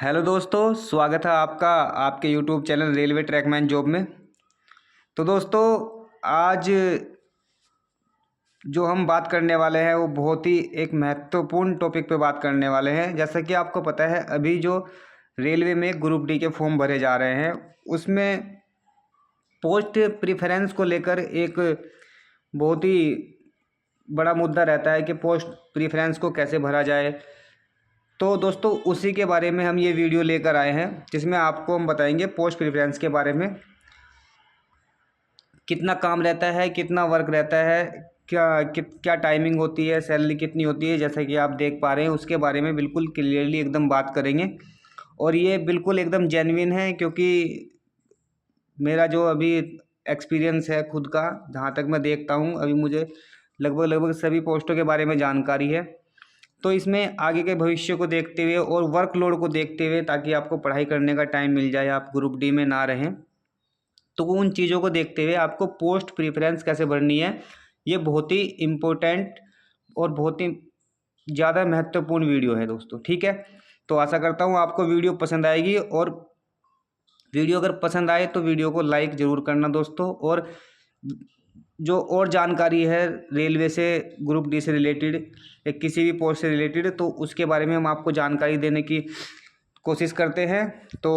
Hello दोस्तों, स्वागत है आपका आपके YouTube channel railway trackman job में। तो दोस्तों, आज जो हम बात करने वाले हैं वो बहुत ही एक महत्वपूर्ण टॉपिक पे बात करने वाले हैं। जैसा कि आपको पता है, अभी जो रेलवे में ग्रुप डी के फॉर्म भरे जा रहे हैं उसमें पोस्ट प्रेफरेंस को लेकर एक बहुत ही बड़ा मुद्दा रहता है कि पोस्ट प्रेफरेंस को कैसे भरा जाए। तो दोस्तों, उसी के बारे में हम ये वीडियो लेकर आए हैं, जिसमें आपको हम बताएंगे पोस्ट प्रेफरेंस के बारे में। कितना काम रहता है, कितना वर्क रहता है, क्या टाइमिंग होती है, सैलरी कितनी होती है, जैसा कि आप देख पा रहे हैं उसके बारे में बिल्कुल क्लियरली एकदम बात करेंगे। और ये बिल्कुल एकदम जेन्युइन है, क्योंकि मेरा जो अभी एक्सपीरियंस है खुद का, जहाँ तक मैं देखता हूँ, अभी मुझे लगभग लगभग सभी पोस्टों के बारे में जानकारी है। तो इसमें आगे के भविष्य को देखते हुए और वर्कलोड को देखते हुए, ताकि आपको पढ़ाई करने का टाइम मिल जाए, आप ग्रुप डी में ना रहें, तो उन चीज़ों को देखते हुए आपको पोस्ट प्रेफरेंस कैसे भरनी है, ये बहुत ही इम्पोर्टेंट और बहुत ही ज़्यादा महत्वपूर्ण वीडियो है दोस्तों। ठीक है, तो आशा करता हूँ आपको वीडियो पसंद आएगी, और वीडियो अगर पसंद आए तो वीडियो को लाइक ज़रूर करना दोस्तों। और जो और जानकारी है रेलवे से, ग्रुप डी से रिलेटेड या किसी भी पोस्ट से रिलेटेड, तो उसके बारे में हम आपको जानकारी देने की कोशिश करते हैं। तो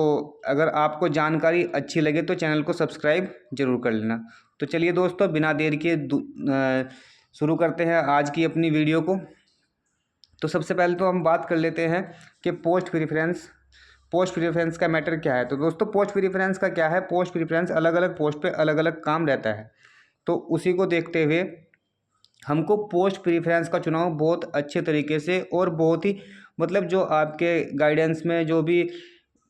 अगर आपको जानकारी अच्छी लगे तो चैनल को सब्सक्राइब जरूर कर लेना। तो चलिए दोस्तों, बिना देर के शुरू करते हैं आज की अपनी वीडियो को। तो सबसे पहले तो हम बात कर लेते हैं कि पोस्ट प्रेफरेंस का मैटर क्या है। तो दोस्तों, पोस्ट प्रेफरेंस का क्या है, पोस्ट प्रेफरेंस अलग अलग पोस्ट पे अलग अलग काम रहता है। तो उसी को देखते हुए हमको पोस्ट प्रेफरेंस का चुनाव बहुत अच्छे तरीके से और बहुत ही मतलब जो आपके गाइडेंस में जो भी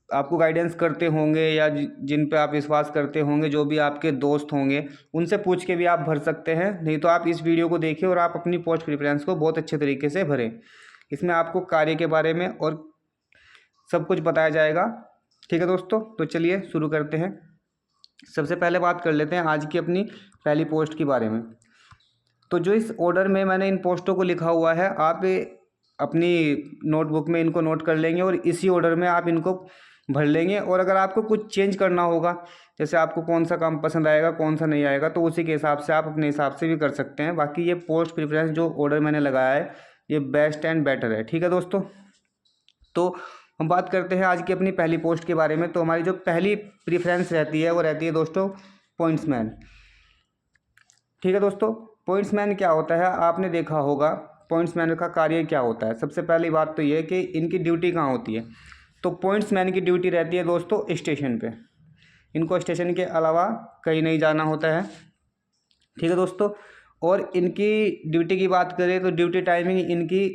आपको गाइडेंस करते होंगे या जिन पे आप विश्वास करते होंगे, जो भी आपके दोस्त होंगे, उनसे पूछ के भी आप भर सकते हैं। नहीं तो आप इस वीडियो को देखिए और आप अपनी पोस्ट प्रेफरेंस को बहुत अच्छे तरीके से भरें। इसमें आपको कार्य के बारे में और सब कुछ बताया जाएगा। ठीक है दोस्तों, तो चलिए शुरू करते हैं। सबसे पहले बात कर लेते हैं आज की अपनी पहली पोस्ट के बारे में। तो जो इस ऑर्डर में मैंने इन पोस्टों को लिखा हुआ है, आप अपनी नोटबुक में इनको नोट कर लेंगे और इसी ऑर्डर में आप इनको भर लेंगे। और अगर आपको कुछ चेंज करना होगा, जैसे आपको कौन सा काम पसंद आएगा कौन सा नहीं आएगा, तो उसी के हिसाब से आप अपने हिसाब से भी कर सकते हैं। बाकी ये पोस्ट प्रेफरेंस जो ऑर्डर मैंने लगाया है, ये बेस्ट एंड बेटर है। ठीक है दोस्तों, तो हम बात करते हैं आज की अपनी पहली पोस्ट के बारे में। तो हमारी जो पहली प्रेफरेंस रहती है वो रहती है दोस्तों पॉइंट्समैन। ठीक है दोस्तों, पॉइंट्समैन क्या होता है, आपने देखा होगा पॉइंट्समैन का कार्य क्या होता है। सबसे पहली बात तो ये कि इनकी ड्यूटी कहाँ होती है। तो पॉइंट्समैन की ड्यूटी रहती है दोस्तों स्टेशन पे। इनको स्टेशन के अलावा कहीं नहीं जाना होता है। ठीक है दोस्तों, और इनकी ड्यूटी की बात करें तो ड्यूटी टाइमिंग इनकी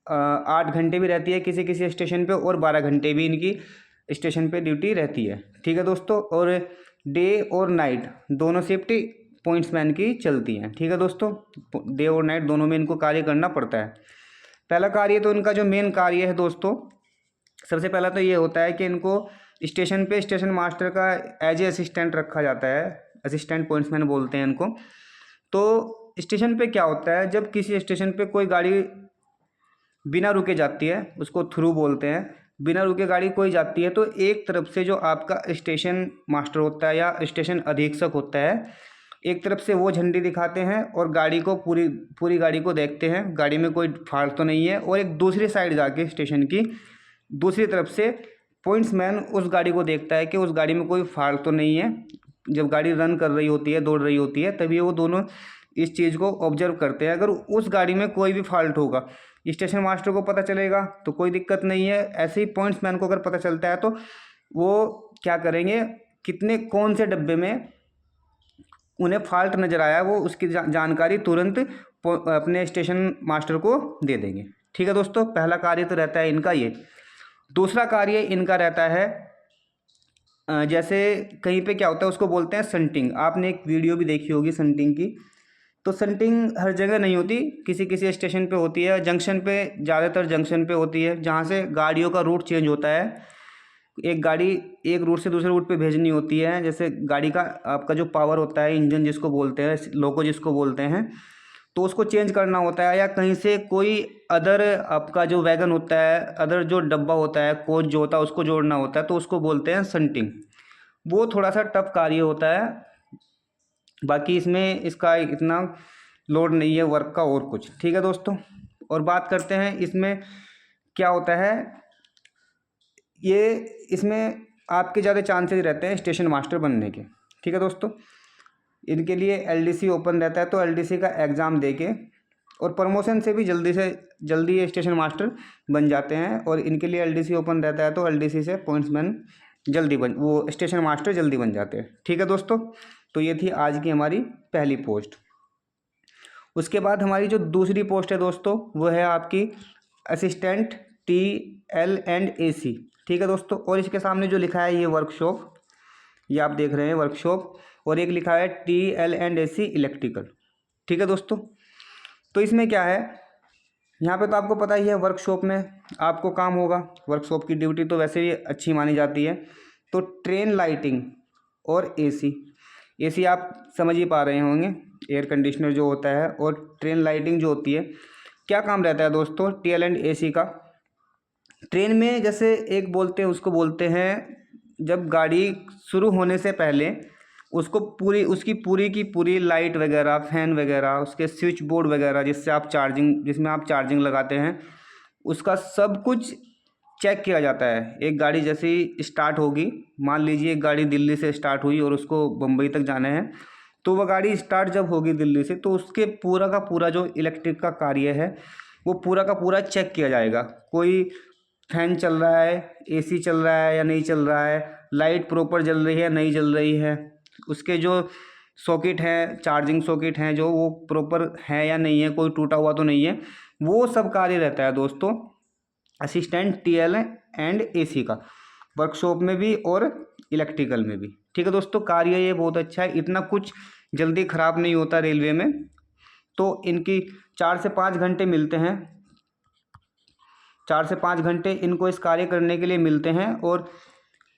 8 घंटे भी रहती है किसी किसी स्टेशन पे, और 12 घंटे भी इनकी स्टेशन पे ड्यूटी रहती है। ठीक है दोस्तों, और डे और नाइट दोनों शिफ्ट पॉइंट्समैन की चलती हैं। ठीक है दोस्तों, डे और नाइट दोनों में इनको कार्य करना पड़ता है। पहला कार्य तो इनका जो मेन कार्य है दोस्तों, सबसे पहला तो ये होता है कि इनको स्टेशन पे स्टेशन मास्टर का एज ए असिस्टेंट रखा जाता है। असिस्टेंट पॉइंट्समैन बोलते हैं इनको। तो स्टेशन पे क्या होता है, जब किसी स्टेशन पे कोई गाड़ी बिना रुके जाती है, उसको थ्रू बोलते हैं, बिना रुके गाड़ी कोई जाती है, तो एक तरफ से जो आपका स्टेशन मास्टर होता है या स्टेशन अधीक्षक होता है, एक तरफ से वो झंडी दिखाते हैं और गाड़ी को पूरी पूरी गाड़ी को देखते हैं, गाड़ी में कोई फाल्ट तो नहीं है। और एक दूसरी साइड जाके स्टेशन की दूसरी तरफ से पॉइंट्समैन उस गाड़ी को देखता है कि उस गाड़ी में कोई फाल्ट तो नहीं है। जब गाड़ी रन कर रही होती है, दौड़ रही होती है, तभी वो दोनों इस चीज़ को ऑब्जर्व करते हैं। अगर उस गाड़ी में कोई भी फॉल्ट होगा, स्टेशन मास्टर को पता चलेगा तो कोई दिक्कत नहीं है। ऐसे ही पॉइंट्समैन को अगर पता चलता है तो वो क्या करेंगे, कितने कौन से डब्बे में उन्हें फॉल्ट नज़र आया, वो उसकी जानकारी तुरंत अपने स्टेशन मास्टर को दे देंगे। ठीक है दोस्तों, पहला कार्य तो रहता है इनका ये। दूसरा कार्य इनका रहता है, जैसे कहीं पे क्या होता है उसको बोलते हैं संटिंग। आपने एक वीडियो भी देखी होगी संटिंग की। तो संटिंग हर जगह नहीं होती, किसी किसी स्टेशन पे होती है, जंक्शन पे, ज़्यादातर जंक्शन पे होती है, जहाँ से गाड़ियों का रूट चेंज होता है। एक गाड़ी एक रूट से दूसरे रूट पे भेजनी होती है। जैसे गाड़ी का आपका जो पावर होता है, इंजन जिसको बोलते हैं, लोको जिसको बोलते हैं, तो उसको चेंज करना होता है, या कहीं से कोई अदर आपका जो वैगन होता है, अदर जो डब्बा होता है, कोच जो होता है, उसको जोड़ना होता है, तो उसको बोलते हैं शंटिंग। वो थोड़ा सा टफ कार्य होता है, बाकी इसमें इसका इतना लोड नहीं है वर्क का और कुछ। ठीक है दोस्तों, और बात करते हैं इसमें क्या होता है। ये इसमें आपके ज़्यादा चांसेस रहते हैं स्टेशन मास्टर बनने के। ठीक है दोस्तों, इनके लिए एलडीसी ओपन रहता है, तो एलडीसी का एग्ज़ाम दे के और प्रमोशन से भी जल्दी से जल्दी ये स्टेशन मास्टर बन जाते हैं। और इनके लिए एलडीसी ओपन रहता है, तो एलडीसी से पॉइंट्समैन जल्दी बन, वो स्टेशन मास्टर जल्दी बन जाते हैं। ठीक है दोस्तों, तो ये थी आज की हमारी पहली पोस्ट। उसके बाद हमारी जो दूसरी पोस्ट है दोस्तों, वो है आपकी असिस्टेंट TL&AC। ठीक है दोस्तों, और इसके सामने जो लिखा है ये वर्कशॉप, ये आप देख रहे हैं वर्कशॉप, और एक लिखा है TL&AC इलेक्ट्रिकल। ठीक है दोस्तों, तो इसमें क्या है, यहाँ पे तो आपको पता ही है वर्कशॉप में आपको काम होगा। वर्कशॉप की ड्यूटी तो वैसे भी अच्छी मानी जाती है। तो ट्रेन लाइटिंग और एसी आप समझ ही पा रहे होंगे, एयर कंडीशनर जो होता है, और ट्रेन लाइटिंग जो होती है। क्या काम रहता है दोस्तों TL&AC का। ट्रेन में जैसे एक बोलते हैं, उसको बोलते हैं जब गाड़ी शुरू होने से पहले उसको उसकी पूरी की पूरी लाइट वगैरह, फैन वगैरह, उसके स्विच बोर्ड वगैरह जिसमें आप चार्जिंग लगाते हैं, उसका सब कुछ चेक किया जाता है। एक गाड़ी जैसे ही स्टार्ट होगी, मान लीजिए एक गाड़ी दिल्ली से स्टार्ट हुई और उसको बम्बई तक जाना है, तो वह गाड़ी स्टार्ट जब होगी दिल्ली से, तो उसके पूरा का पूरा जो इलेक्ट्रिक का कार्य है वो पूरा का पूरा चेक किया जाएगा। कोई फैन चल रहा है, AC चल रहा है या नहीं चल रहा है, लाइट प्रॉपर जल रही है नहीं जल रही है, उसके जो सॉकेट हैं, चार्जिंग सॉकेट हैं जो, वो प्रॉपर है या नहीं है, कोई टूटा हुआ तो नहीं है, वो सब कार्य रहता है दोस्तों असिस्टेंट TL&AC का, वर्कशॉप में भी और इलेक्ट्रिकल में भी। ठीक है दोस्तों, कार्य ये बहुत अच्छा है, इतना कुछ जल्दी ख़राब नहीं होता रेलवे में। तो इनकी 4 से 5 घंटे मिलते हैं, 4 से 5 घंटे इनको इस कार्य करने के लिए मिलते हैं। और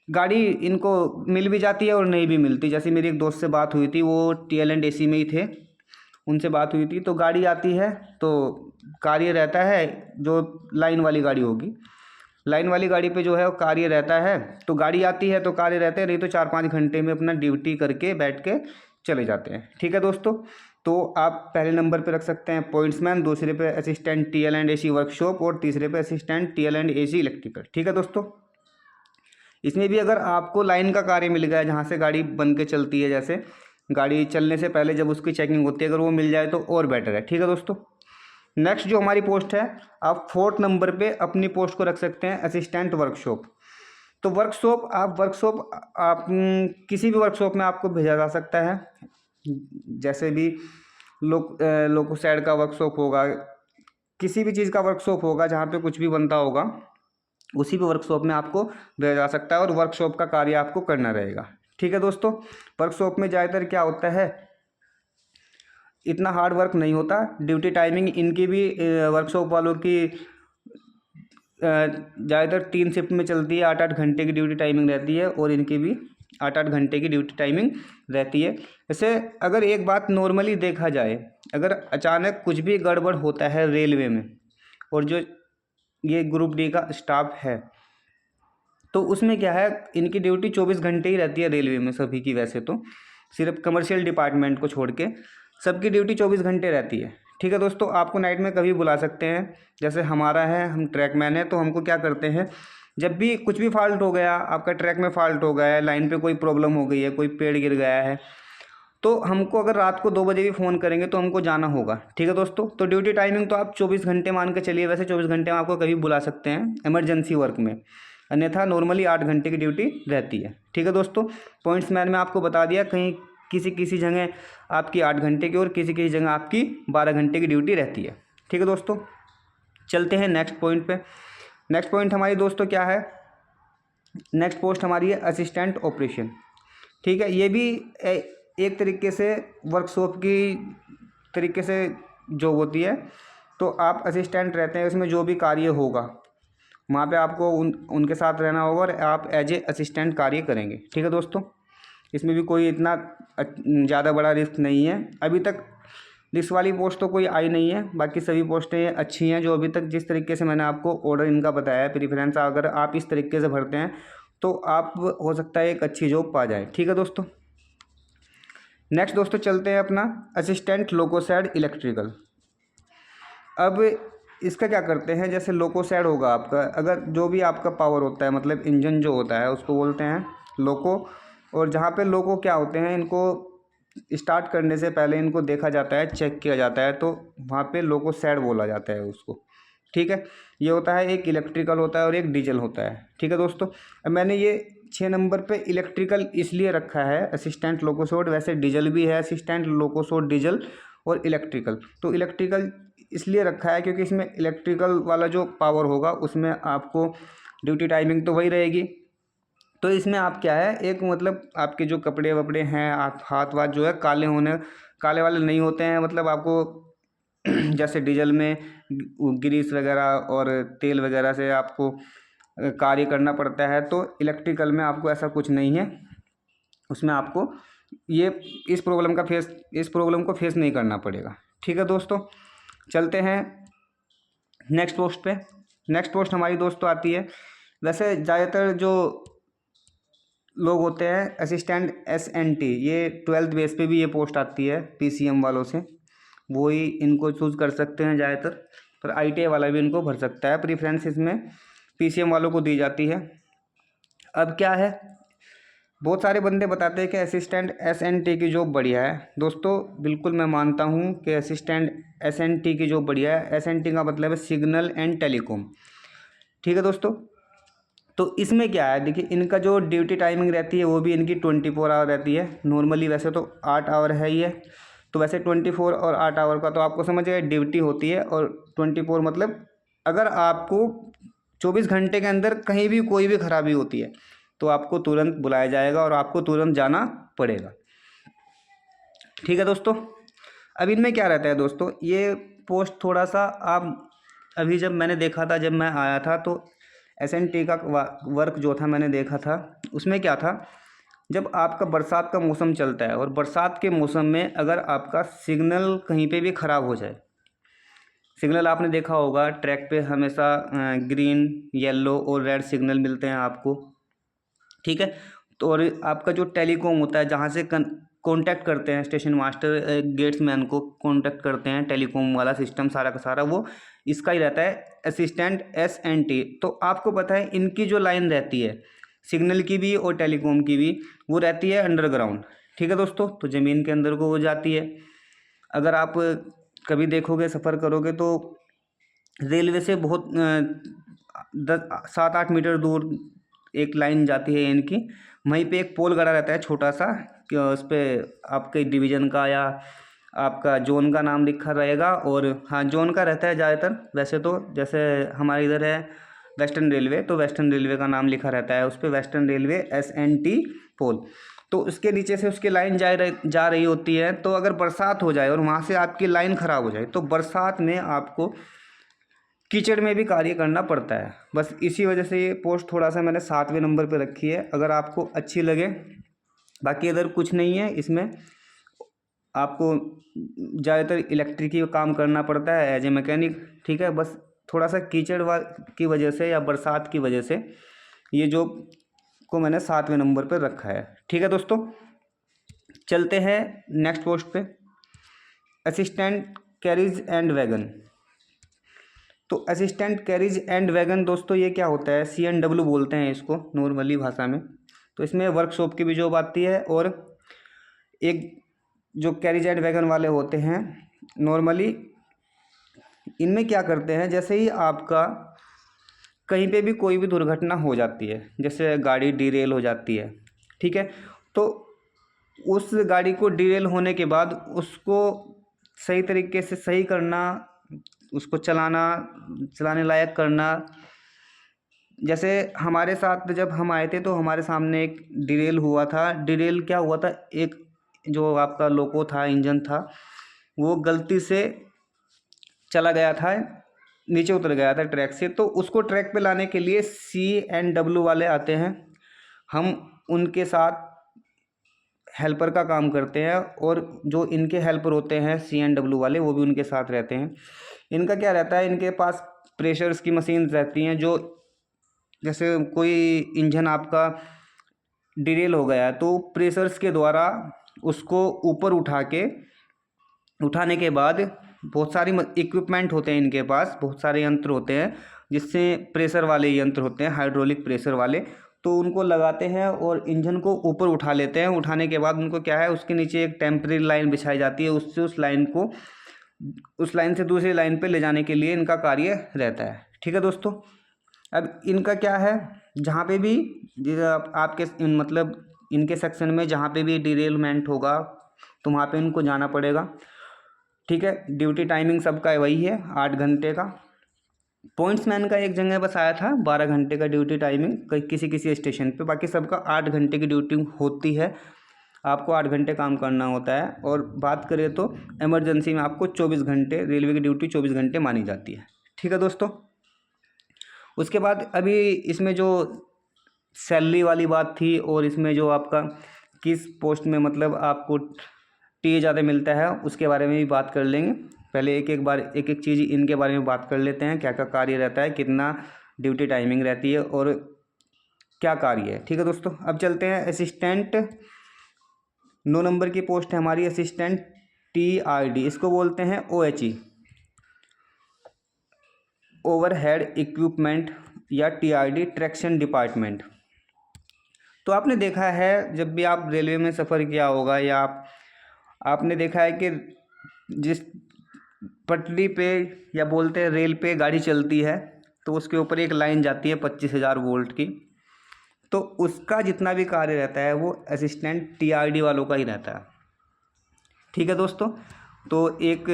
गाड़ी इनको मिल भी जाती है और नहीं भी मिलती। जैसे मेरी एक दोस्त से बात हुई थी, वो TL&AC में ही थे, उनसे बात हुई थी, तो गाड़ी आती है तो कार्य रहता है, जो लाइन वाली गाड़ी होगी, लाइन वाली गाड़ी पे जो है वो कार्य रहता है। तो गाड़ी आती है तो कार्य रहते हैं, नहीं तो 4-5 घंटे में अपना ड्यूटी करके बैठ के चले जाते हैं। ठीक है दोस्तों, तो आप पहले नंबर पे रख सकते हैं पॉइंट्समैन, दूसरे पे असिस्टेंट TL&AC वर्कशॉप, और तीसरे पे असिस्टेंट TL&AC इलेक्ट्रिकल। ठीक है दोस्तों, इसमें भी अगर आपको लाइन का कार्य मिल गया, जहाँ से गाड़ी बन के चलती है, जैसे गाड़ी चलने से पहले जब उसकी चेकिंग होती है, अगर वो मिल जाए तो और बेटर है। ठीक है दोस्तों, नेक्स्ट जो हमारी पोस्ट है, आप 4th नंबर पे अपनी पोस्ट को रख सकते हैं असिस्टेंट वर्कशॉप। तो वर्कशॉप आप किसी भी वर्कशॉप में आपको भेजा जा सकता है, जैसे भी लोको साइड का वर्कशॉप होगा, किसी भी चीज़ का वर्कशॉप होगा, जहाँ पे कुछ भी बनता होगा, उसी भी वर्कशॉप में आपको भेजा जा सकता है और वर्कशॉप का कार्य आपको करना रहेगा। ठीक है दोस्तों, वर्कशॉप में ज़्यादातर क्या होता है, इतना हार्ड वर्क नहीं होता। ड्यूटी टाइमिंग इनकी भी वर्कशॉप वालों की ज़्यादातर 3 शिफ्ट में चलती है, 8-8 घंटे की ड्यूटी टाइमिंग रहती है, और इनकी भी 8-8 घंटे की ड्यूटी टाइमिंग रहती है। वैसे अगर एक बात नॉर्मली देखा जाए, अगर अचानक कुछ भी गड़बड़ होता है रेलवे में, और जो ये ग्रुप D का स्टाफ है, तो उसमें क्या है, इनकी ड्यूटी 24 घंटे ही रहती है रेलवे में सभी की। वैसे तो सिर्फ कमर्शियल डिपार्टमेंट को छोड़ के सबकी ड्यूटी 24 घंटे रहती है। ठीक है दोस्तों, आपको नाइट में कभी बुला सकते हैं। जैसे हमारा है, हम ट्रैकमैन है, तो हमको क्या करते हैं, जब भी कुछ भी फॉल्ट हो गया, आपका ट्रैक में फॉल्ट हो गया है, लाइन पे कोई प्रॉब्लम हो गई है, कोई पेड़ गिर गया है, तो हमको अगर रात को 2 बजे भी फ़ोन करेंगे तो हमको जाना होगा। ठीक है दोस्तों, तो ड्यूटी टाइमिंग तो आप 24 घंटे मान के चलिए। वैसे 24 घंटे में आपको कभी बुला सकते हैं इमरजेंसी वर्क में, अन्यथा नॉर्मली 8 घंटे की ड्यूटी रहती है। ठीक है दोस्तों, पॉइंट्समैन में आपको बता दिया, कहीं किसी जगह आपकी 8 घंटे की और किसी जगह आपकी 12 घंटे की ड्यूटी रहती है। ठीक है दोस्तों, चलते हैं नेक्स्ट पॉइंट पे। नेक्स्ट पॉइंट हमारी दोस्तों क्या है, नेक्स्ट पोस्ट हमारी है असिस्टेंट ऑपरेशन। ठीक है, ये भी एक तरीके से वर्कशॉप की तरीके से जॉब होती है। तो आप असिस्टेंट रहते हैं, उसमें जो भी कार्य होगा वहाँ पे आपको उनके साथ रहना होगा और आप एज ए असिस्टेंट कार्य करेंगे। ठीक है दोस्तों, इसमें भी कोई इतना ज़्यादा बड़ा रिस्क नहीं है। अभी तक लिस्ट वाली पोस्ट तो कोई आई नहीं है, बाकी सभी पोस्टें अच्छी हैं। जो अभी तक जिस तरीके से मैंने आपको ऑर्डर इनका बताया है, प्रीफरेंस अगर आप इस तरीके से भरते हैं तो आप हो सकता है एक अच्छी जॉब पा जाए। ठीक है दोस्तों। नेक्स्ट दोस्तों चलते हैं अपना असिस्टेंट लोकोसैड इलेक्ट्रिकल। अब इसका क्या करते हैं, जैसे लोकोसैड होगा आपका, अगर जो भी आपका पावर होता है मतलब इंजन जो होता है उसको बोलते हैं लोको। और जहाँ पे लोको क्या होते हैं, इनको स्टार्ट करने से पहले इनको देखा जाता है, चेक किया जाता है, तो वहाँ पे लोकोसैड बोला जाता है उसको। ठीक है, ये होता है, एक इलेक्ट्रिकल होता है और एक डीजल होता है। ठीक है दोस्तों। अब मैंने ये 6 नंबर पे इलेक्ट्रिकल इसलिए रखा है असिस्टेंट लोकोसैड, वैसे डीजल भी है असिस्टेंट लोकोसैड डीजल और इलेक्ट्रिकल। तो इलेक्ट्रिकल इसलिए रखा है क्योंकि इसमें इलेक्ट्रिकल वाला जो पावर होगा उसमें आपको ड्यूटी टाइमिंग तो वही रहेगी। तो इसमें आप क्या है, एक मतलब आपके जो कपड़े वपड़े हैं, हाथ वाथ जो है काले वाले नहीं होते हैं। मतलब आपको जैसे डीजल में ग्रीस वगैरह और तेल वगैरह से आपको कार्य करना पड़ता है, तो इलेक्ट्रिकल में आपको ऐसा कुछ नहीं है। उसमें आपको ये इस प्रॉब्लम को फेस नहीं करना पड़ेगा। ठीक है दोस्तों। चलते हैं नेक्स्ट पोस्ट पे। नेक्स्ट पोस्ट हमारी दोस्तों आती है, वैसे ज़्यादातर जो लोग होते हैं असिस्टेंट SNT, ये 12th बेस पे भी ये पोस्ट आती है PCM वालों से, वो ही इनको चूज़ कर सकते हैं ज़्यादातर, पर ITI वाला भी इनको भर सकता है। प्रीफ्रेंस इसमें PCM वालों को दी जाती है। अब क्या है, बहुत सारे बंदे बताते हैं कि असिस्टेंट SNT की जॉब बढ़िया है। दोस्तों बिल्कुल मैं मानता हूँ कि असिस्टेंट SNT की जॉब बढ़िया है। SNT का मतलब है सिग्नल एंड टेलीकॉम। ठीक है दोस्तों। तो इसमें क्या है, देखिए इनका जो ड्यूटी टाइमिंग रहती है वो भी इनकी 24 आवर रहती है। नॉर्मली वैसे तो 8 आवर है ही है, तो वैसे 24 और 8 आवर का तो आपको समझ गए ड्यूटी होती है। और 24 मतलब अगर आपको 24 घंटे के अंदर कहीं भी कोई भी खराबी होती है तो आपको तुरंत बुलाया जाएगा और आपको तुरंत जाना पड़ेगा। ठीक है दोस्तों। अब इनमें क्या रहता है दोस्तों, ये पोस्ट थोड़ा सा आप अभी जब मैंने देखा था, जब मैं आया था तो SNT का वर्क जो था मैंने देखा था, उसमें क्या था, जब आपका बरसात का मौसम चलता है और बरसात के मौसम में अगर आपका सिग्नल कहीं पे भी ख़राब हो जाए, सिग्नल आपने देखा होगा ट्रैक पे हमेशा ग्रीन येलो और रेड सिग्नल मिलते हैं आपको। ठीक है। तो और आपका जो टेलीकॉम होता है, जहाँ से कांटेक्ट करते हैं स्टेशन मास्टर गेट्समैन को कांटेक्ट करते हैं, टेलीकॉम वाला सिस्टम सारा का सारा वो इसका ही रहता है असिस्टेंट SNT। तो आपको पता है इनकी जो लाइन रहती है सिग्नल की भी और टेलीकॉम की भी, वो रहती है अंडरग्राउंड। ठीक है दोस्तों। तो ज़मीन के अंदर को वो जाती है। अगर आप कभी देखोगे, सफ़र करोगे, तो रेलवे से बहुत 7-8 मीटर दूर एक लाइन जाती है इनकी, वहीं पे एक पोल गड़ा रहता है छोटा सा, कि उस पर आपके डिवीज़न का या आपका जोन का नाम लिखा रहेगा। और हाँ, जोन का रहता है ज़्यादातर, वैसे तो जैसे हमारे इधर है वेस्टर्न रेलवे, तो वेस्टर्न रेलवे का नाम लिखा रहता है उस पर, वेस्टर्न रेलवे SNT पोल। तो उसके नीचे से उसकी लाइन जा रही होती है। तो अगर बरसात हो जाए और वहाँ से आपकी लाइन ख़राब हो जाए तो बरसात में आपको कीचड़ में भी कार्य करना पड़ता है। बस इसी वजह से ये पोस्ट थोड़ा सा मैंने 7वें नंबर पे रखी है, अगर आपको अच्छी लगे। बाकी अदर कुछ नहीं है इसमें, आपको ज़्यादातर इलेक्ट्रिक ही काम करना पड़ता है एज ए मैकेनिक। ठीक है। बस थोड़ा सा कीचड़ की वजह से या बरसात की वजह से ये जॉब को मैंने 7वें नंबर पर रखा है। ठीक है दोस्तों। चलते हैं नेक्स्ट पोस्ट पे, असिस्टेंट कैरीज एंड वैगन। तो असिस्टेंट कैरीज एंड वैगन दोस्तों ये क्या होता है, CNW बोलते हैं इसको नॉर्मली भाषा में। तो इसमें वर्कशॉप की भी जॉब आती है, और एक जो कैरीज एंड वैगन वाले होते हैं नॉर्मली, इनमें क्या करते हैं, जैसे ही आपका कहीं पे भी कोई भी दुर्घटना हो जाती है, जैसे गाड़ी डिरेल हो जाती है, ठीक है, तो उस गाड़ी को डिरेल होने के बाद उसको सही तरीके से सही करना, उसको चलाने लायक करना। जैसे हमारे साथ जब हम आए थे तो हमारे सामने एक डिरेल हुआ था। डिरेल क्या हुआ था, एक जो आपका लोको था, इंजन था, वो गलती से चला गया था, नीचे उतर गया था ट्रैक से। तो उसको ट्रैक पे लाने के लिए CNW वाले आते हैं, हम उनके साथ हेल्पर का काम करते हैं, और जो इनके हेल्पर होते हैं CNW वाले, वो भी उनके साथ रहते हैं। इनका क्या रहता है, इनके पास प्रेशर्स की मशीन रहती हैं, जो जैसे कोई इंजन आपका डिरेल हो गया तो प्रेशर्स के द्वारा उसको ऊपर उठाने के बाद बहुत सारी इक्विपमेंट होते हैं इनके पास, बहुत सारे यंत्र होते हैं, जिससे प्रेशर वाले यंत्र होते हैं, हाइड्रोलिक प्रेशर वाले, तो उनको लगाते हैं और इंजन को ऊपर उठा लेते हैं। उठाने के बाद उनको क्या है, उसके नीचे एक टेम्परेरी लाइन बिछाई जाती है, उससे उस लाइन से दूसरी लाइन पे ले जाने के लिए इनका कार्य रहता है। ठीक है दोस्तों। अब इनका क्या है, जहाँ पे भी आपके मतलब इनके सेक्शन में जहाँ पे भी डिरेलमेंट होगा तो वहाँ पे इनको जाना पड़ेगा। ठीक है, ड्यूटी टाइमिंग सबका वही है, 8 घंटे का। पॉइंट्समैन का एक जगह बस आया था 12 घंटे का ड्यूटी टाइमिंग किसी किसी स्टेशन पे, बाकी सबका 8 घंटे की ड्यूटी होती है। आपको 8 घंटे काम करना होता है। और बात करें तो इमरजेंसी में आपको 24 घंटे, रेलवे की ड्यूटी 24 घंटे मानी जाती है। ठीक है दोस्तों। उसके बाद अभी इसमें जो सैलरी वाली बात थी, और इसमें जो आपका किस पोस्ट में मतलब आपको टी ज़्यादा मिलता है, उसके बारे में भी बात कर लेंगे। पहले एक एक चीज़ इनके बारे में बात कर लेते हैं, क्या क्या कार्य रहता है, कितना ड्यूटी टाइमिंग रहती है और क्या कार्य है। ठीक है दोस्तों। अब चलते हैं असिस्टेंट, 9 नंबर की पोस्ट है हमारी असिस्टेंट TRD, इसको बोलते हैं OHE, ओवरहेड इक्विपमेंट, या TRD ट्रैक्शन डिपार्टमेंट। तो आपने देखा है जब भी आप रेलवे में सफ़र किया होगा, या आपने देखा है कि जिस पटरी पे या बोलते हैं रेल पे गाड़ी चलती है, तो उसके ऊपर एक लाइन जाती है 25,000 वोल्ट की, तो उसका जितना भी कार्य रहता है वो असिस्टेंट TRD वालों का ही रहता है। ठीक है दोस्तों। तो एक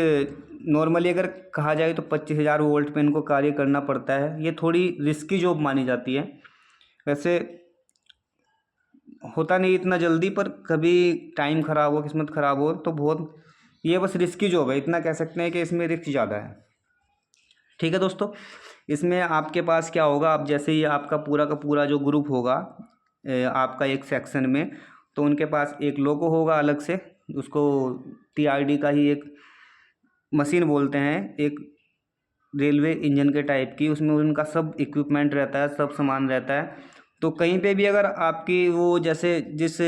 नॉर्मली अगर कहा जाए तो 25,000 वोल्ट पे इनको कार्य करना पड़ता है। ये थोड़ी रिस्की जॉब मानी जाती है, वैसे होता नहीं इतना जल्दी, पर कभी टाइम ख़राब हो, किस्मत ख़राब हो तो बहुत, ये बस रिस्की जॉब है, इतना कह सकते हैं कि इसमें रिस्क ज़्यादा है। ठीक है दोस्तों। इसमें आपके पास क्या होगा, आप जैसे ही आपका पूरा का पूरा जो ग्रुप होगा आपका एक सेक्शन में, तो उनके पास एक लोगो होगा अलग से, उसको TRD का ही एक मशीन बोलते हैं, एक रेलवे इंजन के टाइप की, उसमें उनका सब इक्विपमेंट रहता है, सब सामान रहता है। तो कहीं पे भी अगर आपकी वो जैसे जिस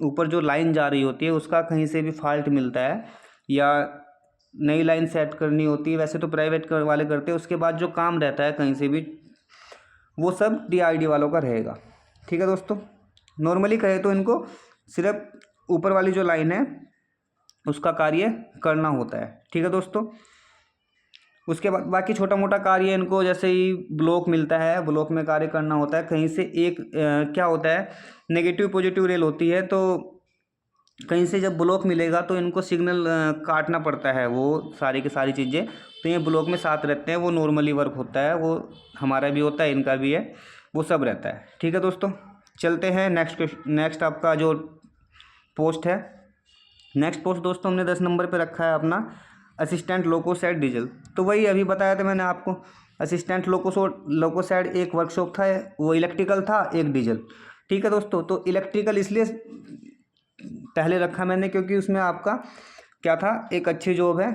ऊपर जो लाइन जा रही होती है उसका कहीं से भी फॉल्ट मिलता है, या नई लाइन सेट करनी होती है, वैसे तो प्राइवेट वाले करते हैं, उसके बाद जो काम रहता है कहीं से भी, वो सब TRD वालों का रहेगा। ठीक है दोस्तों। नॉर्मली कहे तो इनको सिर्फ ऊपर वाली जो लाइन है उसका कार्य करना होता है। ठीक है दोस्तों। उसके बाद बाकी छोटा मोटा कार्य इनको, जैसे ही ब्लॉक मिलता है, ब्लॉक में कार्य करना होता है। कहीं से एक क्या होता है, नेगेटिव पॉजिटिव रेल होती है, तो कहीं से जब ब्लॉक मिलेगा तो इनको सिग्नल काटना पड़ता है, वो सारी की सारी चीज़ें, तो ये ब्लॉक में साथ रहते हैं, वो नॉर्मली वर्क होता है, वो हमारा भी होता है, इनका भी है, वो सब रहता है। ठीक है दोस्तों। चलते हैं नेक्स्ट आपका जो पोस्ट है, नेक्स्ट पोस्ट दोस्तों हमने 10 नंबर पे रखा है अपना असिस्टेंट लोकोसाइड डीजल। तो वही अभी बताया था मैंने आपको, असिस्टेंट लोकोसाइड एक वर्कशॉप था, वो इलेक्ट्रिकल था, एक डीजल। ठीक है दोस्तों। तो इलेक्ट्रिकल इसलिए पहले रखा मैंने क्योंकि उसमें आपका क्या था, एक अच्छी जॉब है,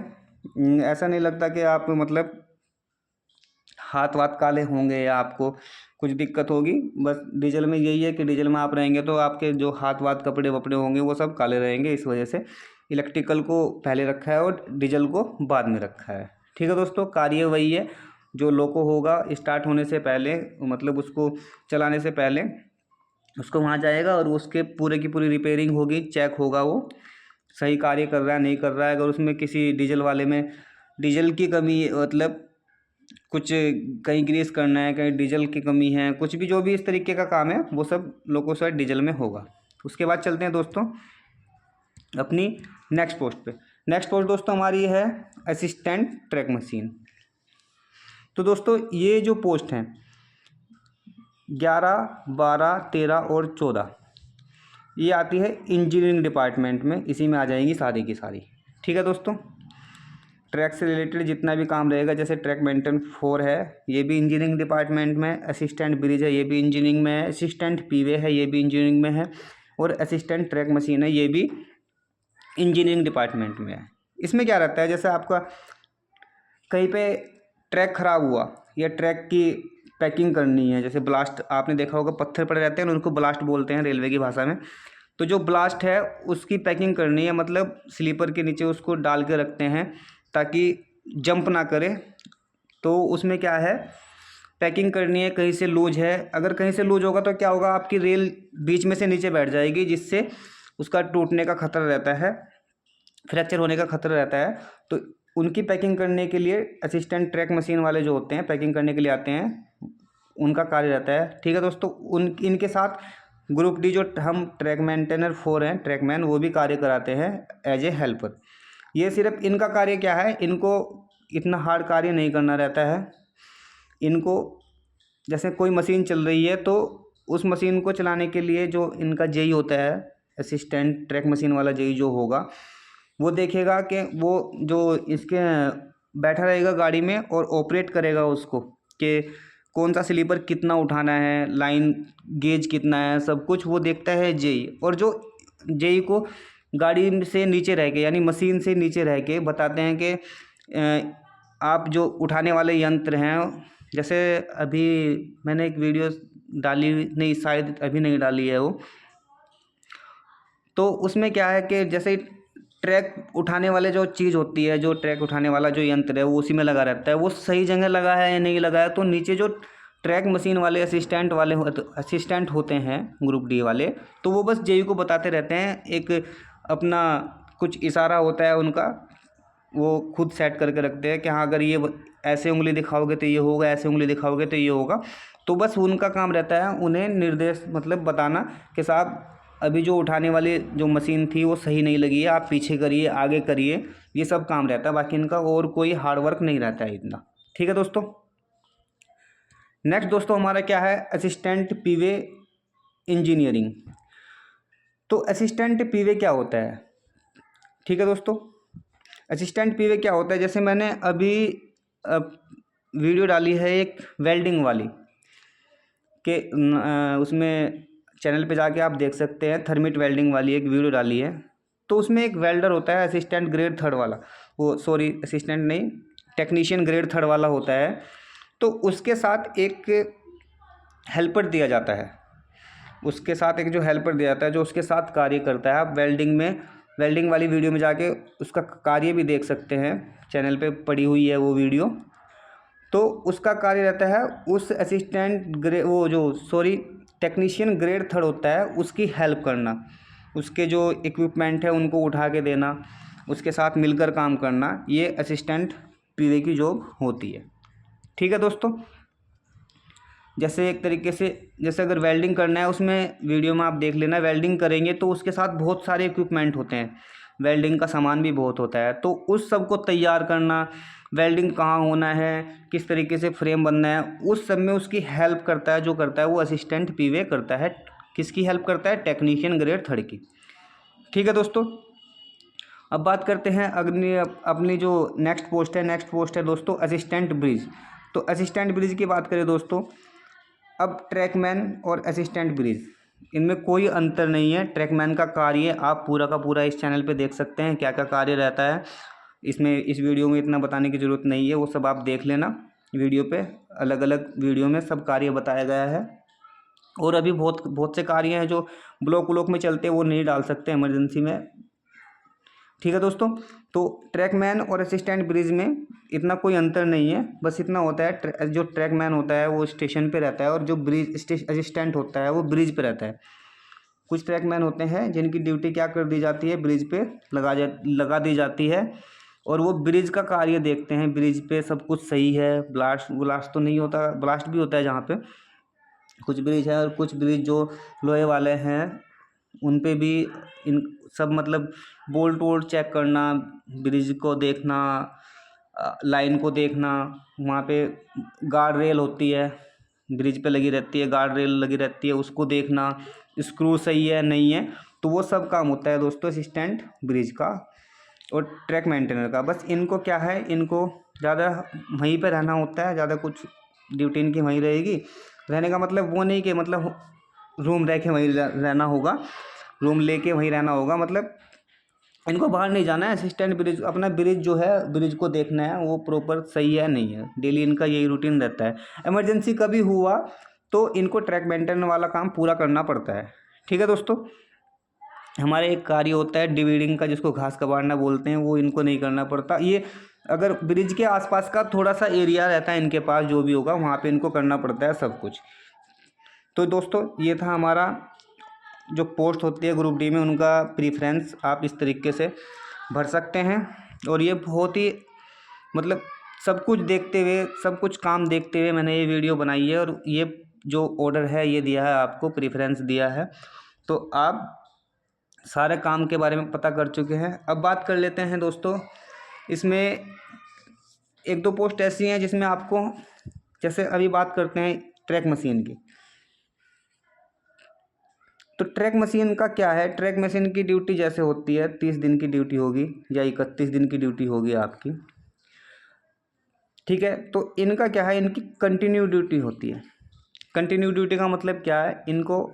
ऐसा नहीं लगता कि आप मतलब हाथ वाथ काले होंगे या आपको कुछ दिक्कत होगी। बस डीजल में यही है कि डीजल में आप रहेंगे तो आपके जो हाथ वाथ कपड़े वपड़े होंगे वो सब काले रहेंगे, इस वजह से इलेक्ट्रिकल को पहले रखा है और डीजल को बाद में रखा है। ठीक है दोस्तों। कार्य वही है, जो लोको होगा स्टार्ट होने से पहले, मतलब उसको चलाने से पहले उसको वहाँ जाएगा और उसके पूरे की पूरी रिपेयरिंग होगी, चेक होगा वो सही कार्य कर रहा है नहीं कर रहा है। अगर उसमें किसी डीजल वाले में डीजल की कमी, मतलब कुछ कहीं ग्रीस करना है, कहीं डीजल की कमी है, कुछ भी जो भी इस तरीके का काम है वो सब लोकोसाइड डीजल में होगा। उसके बाद चलते हैं दोस्तों अपनी नेक्स्ट पोस्ट पे। नेक्स्ट पोस्ट दोस्तों हमारी है असिस्टेंट ट्रैक मशीन। तो दोस्तों ये जो पोस्ट हैं 11, 12, 13 और 14, ये आती है इंजीनियरिंग डिपार्टमेंट में, इसी में आ जाएंगी सारी की सारी। ठीक है दोस्तों। ट्रैक से रिलेटेड जितना भी काम रहेगा, जैसे ट्रैक मेंटेन 4 है, ये भी इंजीनियरिंग डिपार्टमेंट में, असिस्टेंट ब्रिज है, ये भी इंजीनियरिंग में है, असिस्टेंट पीवे है, ये भी इंजीनियरिंग में है, और असिस्टेंट ट्रैक मशीन है, ये भी इंजीनियरिंग डिपार्टमेंट में है। इसमें क्या रहता है, जैसे आपका कहीं पे ट्रैक ख़राब हुआ या ट्रैक की पैकिंग करनी है, जैसे ब्लास्ट आपने देखा होगा, पत्थर पड़े रहते हैं उनको ब्लास्ट बोलते हैं रेलवे की भाषा में। तो जो ब्लास्ट है उसकी पैकिंग करनी है, मतलब स्लीपर के नीचे उसको डाल के रखते हैं ताकि जंप ना करे। तो उसमें क्या है, पैकिंग करनी है, कहीं से लूज है, अगर कहीं से लूज होगा तो क्या होगा, आपकी रेल बीच में से नीचे बैठ जाएगी, जिससे उसका टूटने का खतरा रहता है, फ्रैक्चर होने का खतरा रहता है। तो उनकी पैकिंग करने के लिए असिस्टेंट ट्रैक मशीन वाले जो होते हैं, पैकिंग करने के लिए आते हैं, उनका कार्य रहता है। ठीक है दोस्तों, इनके साथ ग्रुप डी जो हम ट्रैक मेंटेनर 4 हैं, ट्रैकमैन, वो भी कार्य कराते हैं एज ए हेल्पर। ये सिर्फ इनका कार्य क्या है, इनको इतना हार्ड कार्य नहीं करना रहता है। इनको जैसे कोई मशीन चल रही है तो उस मशीन को चलाने के लिए जो इनका जेई होता है, असिस्टेंट ट्रैक मशीन वाला जेई जो होगा, वो देखेगा कि वो जो इसके बैठा रहेगा गाड़ी में और ऑपरेट करेगा उसको, कि कौन सा स्लीपर कितना उठाना है, लाइन गेज कितना है, सब कुछ वो देखता है जेई। और जो जेई को गाड़ी से नीचे रह के, यानी मशीन से नीचे रह के बताते हैं कि आप जो उठाने वाले यंत्र हैं, जैसे अभी मैंने एक वीडियो डाली नहीं, शायद अभी नहीं डाली है वो, तो उसमें क्या है कि जैसे ट्रैक उठाने वाले जो चीज़ होती है, जो ट्रैक उठाने वाला जो यंत्र है वो उसी में लगा रहता है, वो सही जगह लगा है या नहीं लगा है, तो नीचे जो ट्रैक मशीन वाले असिस्टेंट होते हैं ग्रुप डी वाले, तो वो बस जेई को बताते रहते हैं, एक अपना कुछ इशारा होता है उनका, वो खुद सेट करके रखते हैं कि हाँ अगर ये ऐसे उंगली दिखाओगे तो ये होगा, ऐसे उंगली दिखाओगे तो ये होगा। तो बस उनका काम रहता है उन्हें निर्देश मतलब बताना कि साहब अभी जो उठाने वाली जो मशीन थी वो सही नहीं लगी है, आप पीछे करिए, आगे करिए, ये सब काम रहता है। बाकी इनका और कोई हार्ड वर्क नहीं रहता है इतना। ठीक है दोस्तों, नेक्स्ट दोस्तों हमारा क्या है, असिस्टेंट पीवे इंजीनियरिंग। तो असिस्टेंट पीवे क्या होता है, ठीक है दोस्तों, असिस्टेंट पीवे क्या होता है, जैसे मैंने अभी वीडियो डाली है एक वेल्डिंग वाली के उसमें चैनल पे जाके आप देख सकते हैं, थर्मिट वेल्डिंग वाली एक वीडियो डाली है। तो उसमें एक वेल्डर होता है असिस्टेंट ग्रेड 3 वाला, वो सॉरी असिस्टेंट नहीं, टेक्नीशियन ग्रेड 3 वाला होता है। तो उसके साथ एक हेल्पर दिया जाता है, उसके साथ एक जो हेल्पर दिया जाता है जो उसके साथ कार्य करता है। आप वेल्डिंग वाली वीडियो में जाके उसका कार्य भी देख सकते हैं, चैनल पे पड़ी हुई है वो वीडियो। तो उसका कार्य रहता है उस टेक्नीशियन ग्रेड 3 होता है, उसकी हेल्प करना, उसके जो इक्विपमेंट है उनको उठा के देना, उसके साथ मिलकर काम करना, ये असिस्टेंट पीवे की जॉब होती है। ठीक है दोस्तों, जैसे एक तरीके से जैसे अगर वेल्डिंग करना है, उसमें वीडियो में आप देख लेना, वेल्डिंग करेंगे तो उसके साथ बहुत सारे इक्विपमेंट होते हैं, वेल्डिंग का सामान भी बहुत होता है। तो उस सब को तैयार करना, वेल्डिंग कहाँ होना है, किस तरीके से फ्रेम बनना है, उस सब में उसकी हेल्प करता है, जो करता है वो असिस्टेंट पीवे करता है। किसकी हेल्प करता है, टेक्नीशियन ग्रेड 3 की। ठीक है दोस्तों, अब बात करते हैं अपनी जो नेक्स्ट पोस्ट है दोस्तों असिस्टेंट ब्रिज। तो असिस्टेंट ब्रिज की बात करें दोस्तों, अब ट्रैकमैन और असिस्टेंट ब्रिज, इनमें कोई अंतर नहीं है। ट्रैकमैन का कार्य आप पूरा का पूरा इस चैनल पे देख सकते हैं, क्या क्या कार्य रहता है। इसमें इस वीडियो में इतना बताने की ज़रूरत नहीं है, वो सब आप देख लेना वीडियो पे, अलग अलग वीडियो में सब कार्य बताया गया है। और अभी बहुत से कार्य हैं जो ब्लॉक में चलते हैं, वो नहीं डाल सकते इमरजेंसी में। ठीक है दोस्तों, तो ट्रैकमैन और असिस्टेंट ब्रिज में इतना कोई अंतर नहीं है, बस इतना होता है जो ट्रैकमैन होता है वो स्टेशन पे रहता है और जो असिस्टेंट होता है वो ब्रिज पे रहता है। कुछ ट्रैकमैन होते हैं जिनकी ड्यूटी क्या कर दी जाती है, ब्रिज पे लगा दी जाती है, और वो ब्रिज का कार्य देखते हैं, ब्रिज पे सब कुछ सही है, ब्लास्ट तो नहीं होता, ब्लास्ट भी होता है जहाँ पे कुछ ब्रिज है, और कुछ ब्रिज जो लोहे वाले हैं उन पे भी इन सब मतलब बोल्ट वोल्ट चेक करना, ब्रिज को देखना, लाइन को देखना, वहाँ पे गार्ड रेल होती है, ब्रिज पे लगी रहती है, गार्ड रेल लगी रहती है, उसको देखना, स्क्रू सही है नहीं है। तो वो सब काम होता है दोस्तों असिस्टेंट ब्रिज का और ट्रैक मेंटेनर का। बस इनको क्या है, इनको ज़्यादा वहीं पे रहना होता है, ज़्यादा कुछ ड्यूटी इनकी वहीं रहेगी। रहने का मतलब वो नहीं कि मतलब रूम रह के वहीं रहना होगा, रूम लेके वहीं रहना होगा, मतलब इनको बाहर नहीं जाना है। असिस्टेंट ब्रिज अपना ब्रिज जो है, ब्रिज को देखना है वो प्रॉपर सही है नहीं है, डेली इनका यही रूटीन रहता है। इमरजेंसी कभी हुआ तो इनको ट्रैक मेंटेन वाला काम पूरा करना पड़ता है। ठीक है दोस्तों, हमारे एक कार्य होता है डिवीडिंग का, जिसको घास कबाड़ना बोलते हैं, वो इनको नहीं करना पड़ता। ये अगर ब्रिज के आसपास का थोड़ा सा एरिया रहता है इनके पास, जो भी होगा वहाँ पे इनको करना पड़ता है सब कुछ। तो दोस्तों ये था हमारा जो पोस्ट होती है ग्रुप डी में, उनका प्रीफ्रेंस आप इस तरीके से भर सकते हैं। और ये बहुत ही मतलब सब कुछ देखते हुए, सब कुछ काम देखते हुए मैंने ये वीडियो बनाई है, और ये जो ऑर्डर है ये दिया है आपको, प्रीफ्रेंस दिया है, तो आप सारे काम के बारे में पता कर चुके हैं। अब बात कर लेते हैं दोस्तों, इसमें एक दो पोस्ट ऐसी हैं जिसमें आपको, जैसे अभी बात करते हैं ट्रैक मशीन की। तो ट्रैक मशीन का क्या है, ट्रैक मशीन की ड्यूटी जैसे होती है 30 दिन की ड्यूटी होगी या 31 दिन की ड्यूटी होगी आपकी, ठीक है। तो इनका क्या है, इनकी कंटिन्यू ड्यूटी होती है। कंटिन्यू ड्यूटी का मतलब क्या है, इनको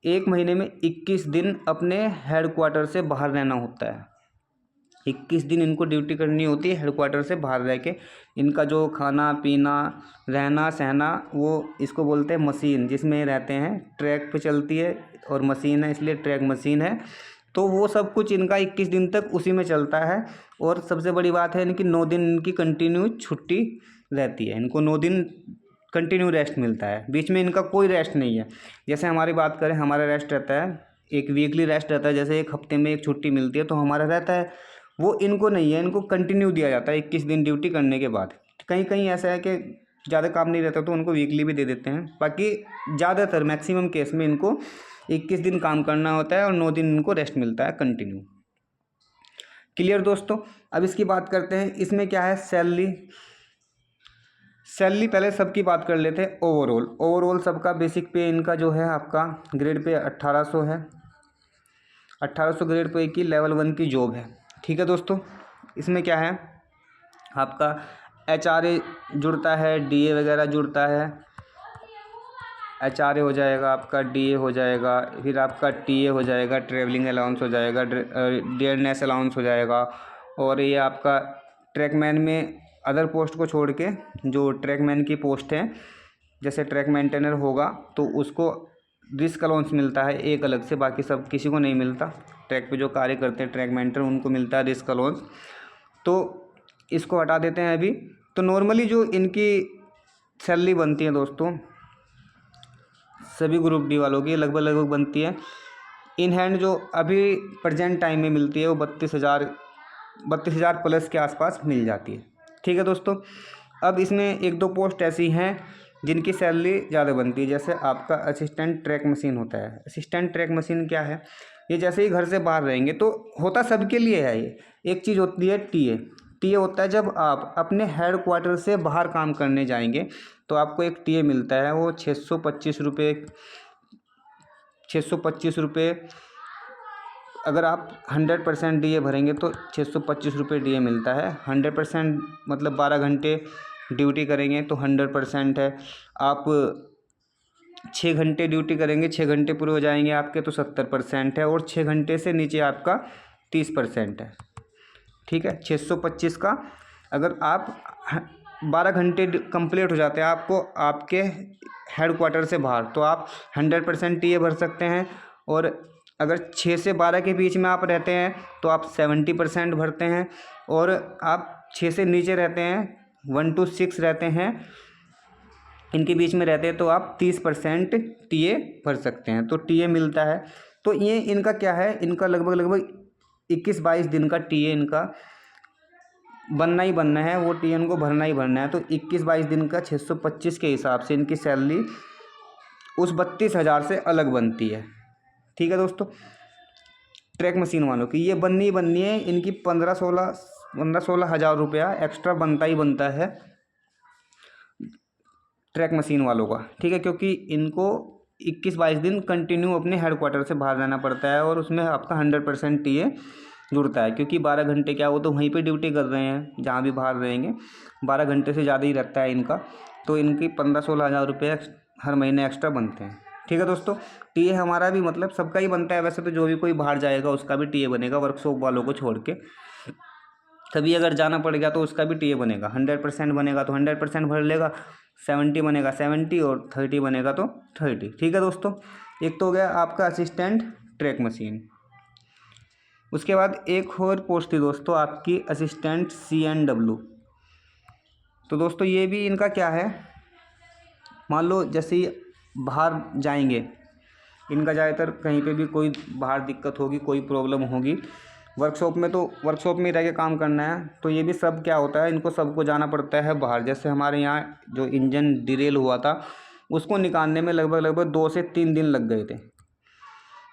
एक महीने में 21 दिन अपने हेडक्वार्टर से बाहर रहना होता है। 21 दिन इनको ड्यूटी करनी होती है हेडक्वार्टर से बाहर रह के। इनका जो खाना पीना रहना सहना, वो इसको बोलते हैं मशीन, जिसमें रहते हैं, ट्रैक पे चलती है और मशीन है इसलिए ट्रैक मशीन है। तो वो सब कुछ इनका 21 दिन तक उसी में चलता है। और सबसे बड़ी बात है, इनकी 9 दिन इनकी कंटिन्यू छुट्टी रहती है। इनको 9 दिन कंटिन्यू रेस्ट मिलता है, बीच में इनका कोई रेस्ट नहीं है। जैसे हमारी बात करें, हमारा रेस्ट रहता है एक वीकली रेस्ट रहता है, जैसे एक हफ्ते में एक छुट्टी मिलती है तो हमारा रहता है, वो इनको नहीं है। इनको कंटिन्यू दिया जाता है 21 दिन ड्यूटी करने के बाद। कहीं कहीं ऐसा है कि ज़्यादा काम नहीं रहता तो उनको वीकली भी दे देते हैं, बाकी ज़्यादातर मैक्सिमम केस में इनको 21 दिन काम करना होता है और 9 दिन इनको रेस्ट मिलता है कंटिन्यू। क्लियर दोस्तों। अब इसकी बात करते हैं, इसमें क्या है, सैलरी पहले सबकी बात कर लेते हैं। ओवरऑल सबका बेसिक पे इनका जो है आपका ग्रेड पे 1800 है। 1800 ग्रेड पे की लेवल 1 की जॉब है। ठीक है दोस्तों, इसमें क्या है आपका HRA जुड़ता है, DA वगैरह जुड़ता है। HRA हो जाएगा आपका, DA हो जाएगा, फिर आपका TA हो जाएगा, ट्रेवलिंग अलाउंस हो जाएगा, डियरनेस अलाउंस हो जाएगा। और ये आपका ट्रैकमैन में अदर पोस्ट को छोड़ के जो ट्रैकमैन की पोस्ट है, जैसे ट्रैक मेंटेनर होगा तो उसको रिस्क अलाउंस मिलता है एक अलग से, बाकी सब किसी को नहीं मिलता। ट्रैक पे जो कार्य करते हैं ट्रैक मेंटेनर, उनको मिलता है रिस्क अलाउंस। तो इसको हटा देते हैं अभी। तो नॉर्मली जो इनकी सैलरी बनती है दोस्तों, सभी ग्रुप डी वालों की लगभग बनती है इन हैंड, जो अभी प्रेजेंट टाइम में मिलती है वो 32,000 प्लस के आसपास मिल जाती है। ठीक है दोस्तों। अब इसमें एक दो पोस्ट ऐसी हैं जिनकी सैलरी ज़्यादा बनती है, जैसे आपका असिस्टेंट ट्रैक मशीन होता है। असिस्टेंट ट्रैक मशीन क्या है, ये जैसे ही घर से बाहर रहेंगे तो होता सबके लिए है ये। एक चीज़ होती है टीए होता है, जब आप अपने हेड क्वार्टर से बाहर काम करने जाएंगे तो आपको एक टीए मिलता है, वो 625 रुपये। अगर आप 100% डीए भरेंगे तो 625 रुपये डीए मिलता है। 100% मतलब 12 घंटे ड्यूटी करेंगे तो 100% है। आप 6 घंटे ड्यूटी करेंगे, 6 घंटे पूरे हो जाएंगे आपके तो 70% है। और 6 घंटे से नीचे आपका 30% है। ठीक है, 625 का अगर आप 12 घंटे कंप्लीट हो जाते हैं आपको आपके हेड क्वार्टर से बाहर, तो आप 100% टीए भर सकते हैं। और अगर 6 से 12 के बीच में आप रहते हैं तो आप 70% भरते हैं। और आप 6 से नीचे रहते हैं, 1 to 6 रहते हैं, इनके बीच में रहते हैं, तो आप 30% टीए भर सकते हैं। तो टीए मिलता है। तो ये इनका क्या है, इनका लगभग 21-22 दिन का टीए इनका बनना ही बनना है, वो टीए इनको भरना ही भरना है। तो 21-22 दिन का 625 के हिसाब से इनकी सैलरी उस 32,000 से अलग बनती है। ठीक है दोस्तों। ट्रैक मशीन वालों की ये बननी ही बननी है, इनकी 15-16 हज़ार रुपया एक्स्ट्रा बनता ही बनता है ट्रैक मशीन वालों का। ठीक है, क्योंकि इनको 21-22 दिन कंटिन्यू अपने हेड क्वार्टर से बाहर रहना पड़ता है और उसमें आपका 100% टीए जुड़ता है, क्योंकि 12 घंटे क्या वो तो वहीं पे ड्यूटी कर रहे हैं जहाँ भी बाहर रहेंगे, 12 घंटे से ज़्यादा ही रहता है इनका। तो इनकी 15-16 हज़ार रुपये हर महीने एक्स्ट्रा बनते हैं। ठीक है दोस्तों, टीए हमारा भी मतलब सबका ही बनता है वैसे तो, जो भी कोई बाहर जाएगा उसका भी टीए बनेगा, वर्कशॉप वालों को छोड़ के। कभी अगर जाना पड़ गया तो उसका भी टीए बनेगा। 100% बनेगा तो 100% भर लेगा, 70 बनेगा 70 और 30 बनेगा तो 30। ठीक है दोस्तों, एक तो हो गया आपका असिस्टेंट ट्रैक मशीन। उसके बाद एक और पोस्ट थी दोस्तों आपकी असिस्टेंट CNW। तो दोस्तों ये भी इनका क्या है, मान लो जैसे ही बाहर जाएंगे, इनका ज़्यादातर कहीं पे भी कोई बाहर दिक्कत होगी, कोई प्रॉब्लम होगी वर्कशॉप में, तो वर्कशॉप में ही रह के काम करना है। तो ये भी सब क्या होता है, इनको सबको जाना पड़ता है बाहर। जैसे हमारे यहाँ जो इंजन डिरेल हुआ था उसको निकालने में लगभग 2 से 3 दिन लग गए थे।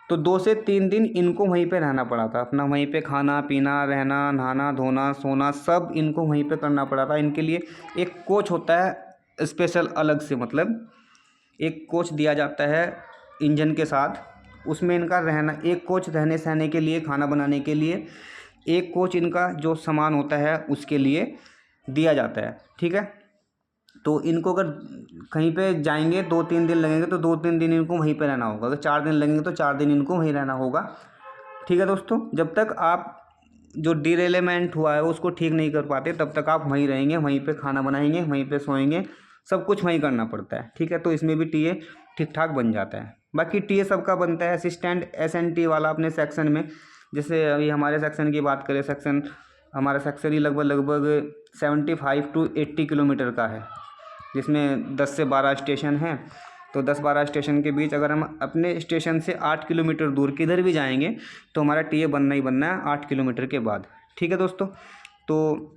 तो 2 से 3 दिन इनको वहीं पे रहना पड़ा था, अपना वहीं पे खाना पीना, रहना, नहाना, धोना, सोना सब इनको वहीं पे करना पड़ा था। इनके लिए एक कोच होता है स्पेशल अलग से, मतलब एक कोच दिया जाता है इंजन के साथ, उसमें इनका रहना, एक कोच रहने सहने के लिए, खाना बनाने के लिए, एक कोच इनका जो सामान होता है उसके लिए दिया जाता है। ठीक है, तो इनको अगर कहीं पे जाएंगे 2-3 दिन लगेंगे तो 2-3 दिन इनको वहीं पे रहना होगा, अगर 4 दिन लगेंगे तो 4 दिन इनको वहीं रहना होगा। ठीक है दोस्तों, जब तक आप जो डिरेलमेंट हुआ है उसको ठीक नहीं कर पाते तब तक आप वहीं रहेंगे, वहीं पे खाना बनाएंगे, वहीं पे सोएंगे, सब कुछ वहीं करना पड़ता है। ठीक है, तो इसमें भी टीए ठीक ठाक बन जाता है। बाकी टीए सबका बनता है। असिस्टेंट SNT वाला अपने सेक्शन में, जैसे अभी हमारे सेक्शन की बात करें, सेक्शन हमारा सेक्शन ही लगभग 75 to 80 किलोमीटर का है, जिसमें 10 से 12 स्टेशन हैं। तो 10-12 स्टेशन के बीच अगर हम अपने स्टेशन से 8 किलोमीटर दूर किधर भी जाएंगे तो हमारा टीए बनना ही बनना है 8 किलोमीटर के बाद। ठीक है दोस्तों, तो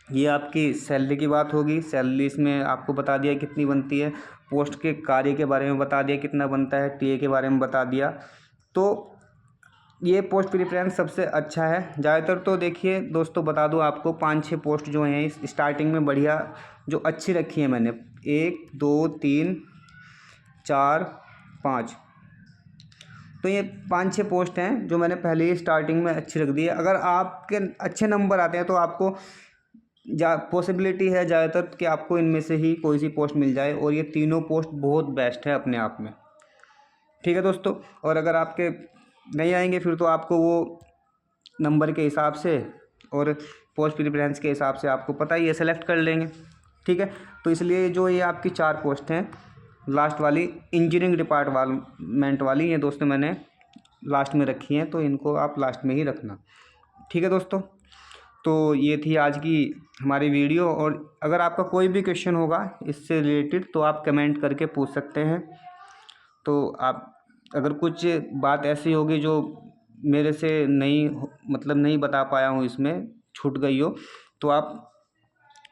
ये आपकी सैलरी की बात होगी। सैलरी इसमें आपको बता दिया कितनी बनती है, पोस्ट के कार्य के बारे में बता दिया कितना बनता है, टीए के बारे में बता दिया। तो ये पोस्ट प्रेफरेंस सबसे अच्छा है। ज़्यादातर तो देखिए दोस्तों बता दूं आपको, 5-6 पोस्ट जो हैं इस स्टार्टिंग में बढ़िया जो अच्छी रखी है मैंने, 1 2 3 4 5, तो ये 5-6 पोस्ट हैं जो मैंने पहले ही स्टार्टिंग में अच्छी रख दी है। अगर आपके अच्छे नंबर आते हैं तो आपको पॉसिबिलिटी है ज़्यादातर कि आपको इनमें से ही कोई सी पोस्ट मिल जाए, और ये तीनों पोस्ट बहुत बेस्ट है अपने आप में। ठीक है दोस्तों, और अगर आपके नहीं आएंगे फिर तो आपको वो नंबर के हिसाब से और पोस्ट प्रेफरेंस के हिसाब से आपको पता ही है सेलेक्ट कर लेंगे। ठीक है, तो इसलिए जो ये आपकी 4 पोस्ट हैं लास्ट वाली इंजीनियरिंग डिपार्टमेंट वाली, ये दोस्तों मैंने लास्ट में रखी हैं, तो इनको आप लास्ट में ही रखना। ठीक है दोस्तों, तो ये थी आज की हमारी वीडियो, और अगर आपका कोई भी क्वेश्चन होगा इससे रिलेटेड तो आप कमेंट करके पूछ सकते हैं। तो आप अगर कुछ बात ऐसी होगी जो मेरे से नहीं बता पाया हूँ, इसमें छूट गई हो, तो आप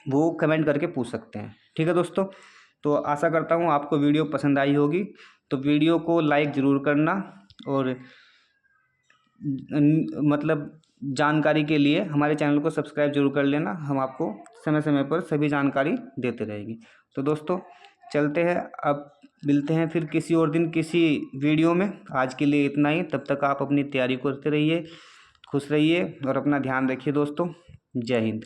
वो कमेंट करके पूछ सकते हैं। ठीक है दोस्तों, तो आशा करता हूँ आपको वीडियो पसंद आई होगी। तो वीडियो को लाइक ज़रूर करना, और मतलब जानकारी के लिए हमारे चैनल को सब्सक्राइब जरूर कर लेना। हम आपको समय समय पर सभी जानकारी देते रहेंगे। तो दोस्तों चलते हैं, अब मिलते हैं फिर किसी और दिन किसी वीडियो में। आज के लिए इतना ही, तब तक आप अपनी तैयारी करते रहिए, खुश रहिए और अपना ध्यान रखिए दोस्तों। जय हिंद।